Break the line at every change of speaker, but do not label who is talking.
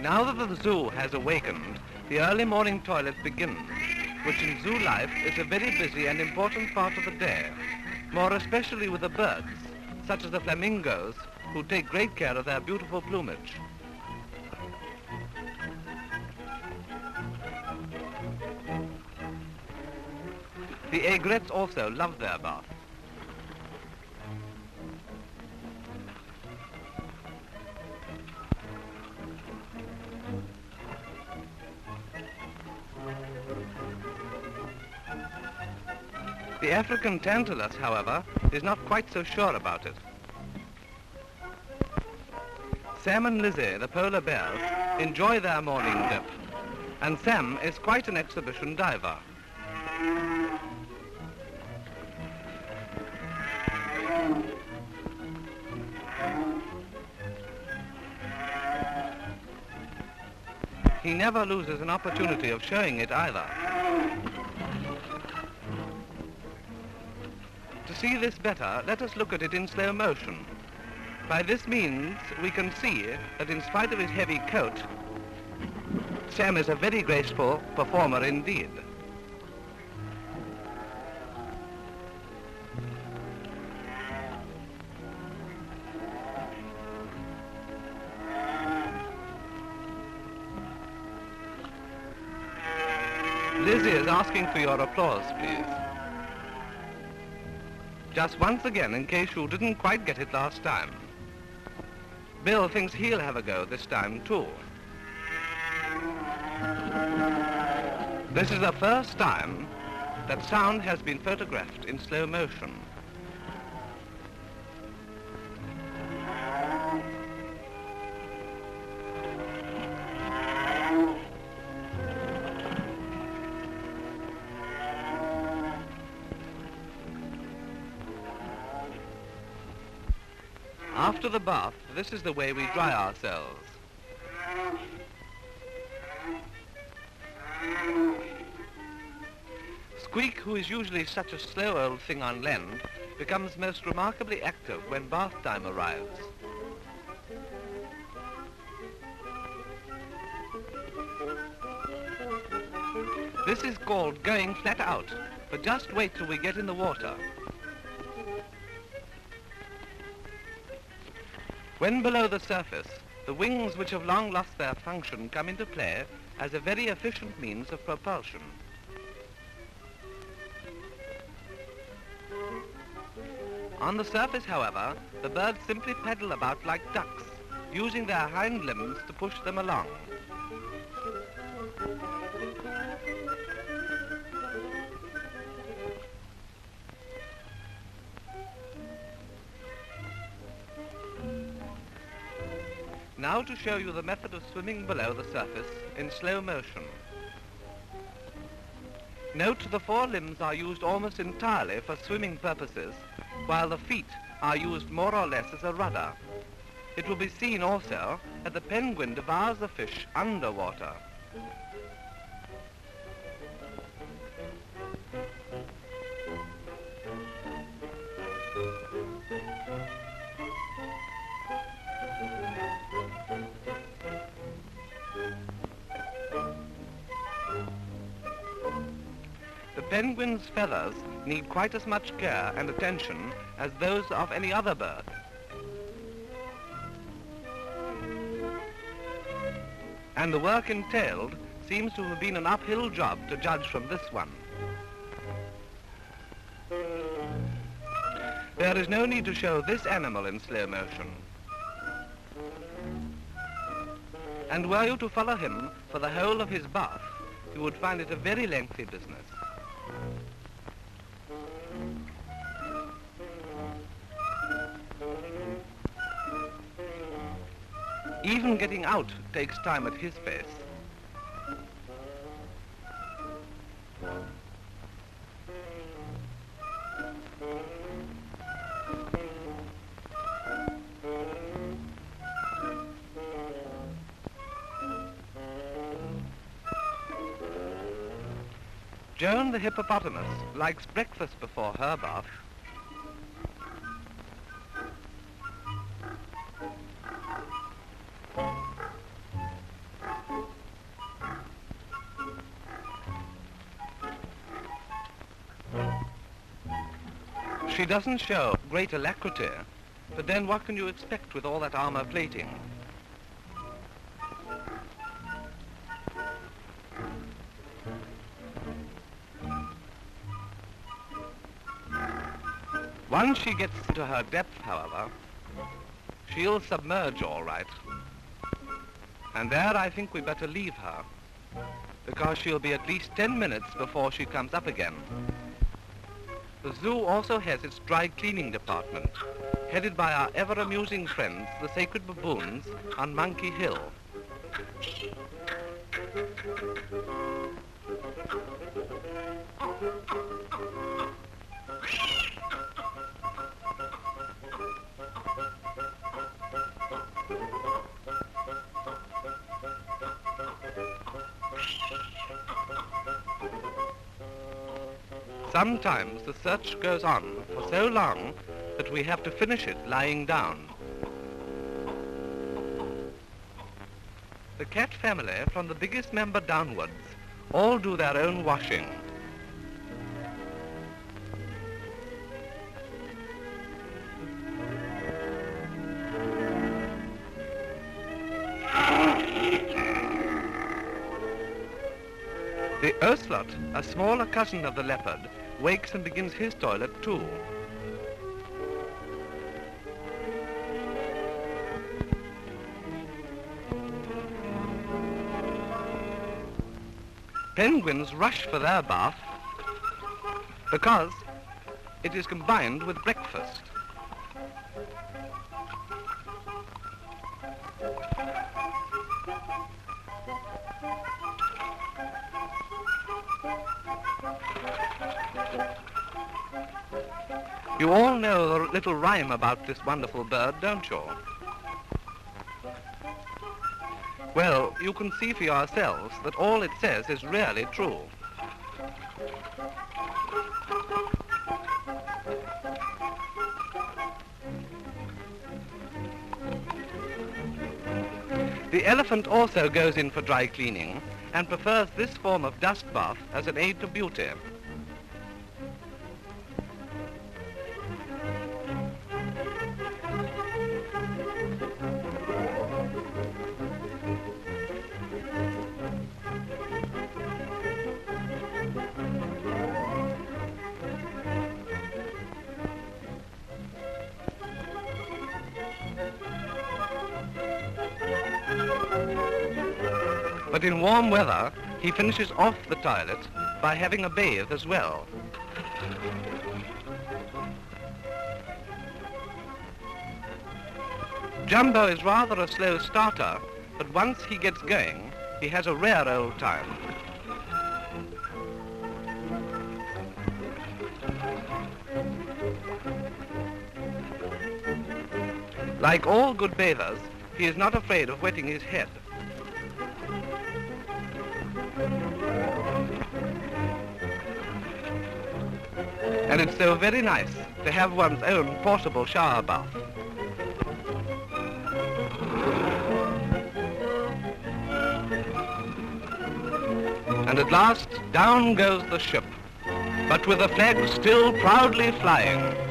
Now that the zoo has awakened, the early morning toilet begins, which in zoo life is a very busy and important part of the day, more especially with the birds, such as the flamingos, who take great care of their beautiful plumage. The egrets also love their bath. The African tantalus, however, is not quite so sure about it. Sam and Lizzie, the polar bears, enjoy their morning dip, and Sam is quite an exhibition diver. He never loses an opportunity of showing it either. To see this better, let us look at it in slow motion. By this means, we can see that in spite of his heavy coat, Sam is a very graceful performer indeed. Lizzie is asking for your applause, please. Just once again, in case you didn't quite get it last time. Bill thinks he'll have a go this time too. This is the first time that sound has been photographed in slow motion. After the bath, this is the way we dry ourselves. Squeak, who is usually such a slow old thing on land, becomes most remarkably active when bath time arrives. This is called going flat out, but just wait till we get in the water. When below the surface, the wings which have long lost their function come into play as a very efficient means of propulsion. On the surface, however, the birds simply paddle about like ducks, using their hind limbs to push them along. Now to show you the method of swimming below the surface in slow motion. Note the forelimbs are used almost entirely for swimming purposes, while the feet are used more or less as a rudder. It will be seen also that the penguin devours the fish underwater. The penguin's feathers need quite as much care and attention as those of any other bird. And the work entailed seems to have been an uphill job to judge from this one. There is no need to show this animal in slow motion. And were you to follow him for the whole of his bath, you would find it a very lengthy business. Even getting out takes time at his pace. Joan the hippopotamus likes breakfast before her bath. She doesn't show great alacrity, but then what can you expect with all that armor plating? Once she gets to her depth, however, she'll submerge all right. And there I think we better leave her, because she'll be at least 10 minutes before she comes up again. The zoo also has its dry cleaning department, headed by our ever-amusing friends, the sacred baboons, on Monkey Hill. Sometimes the search goes on for so long that we have to finish it lying down. The cat family, from the biggest member downwards, all do their own washing. The ocelot, a smaller cousin of the leopard, wakes and begins his toilet too. Penguins rush for their bath because it is combined with breakfast. You all know the little rhyme about this wonderful bird, don't you? Well, you can see for yourselves that all it says is really true. The elephant also goes in for dry cleaning and prefers this form of dust bath as an aid to beauty. But in warm weather, he finishes off the toilet by having a bathe as well. Jumbo is rather a slow starter, but once he gets going, he has a rare old time. Like all good bathers, he is not afraid of wetting his head. And it's so very nice to have one's own portable shower bath. And at last, down goes the ship, but with the flag still proudly flying.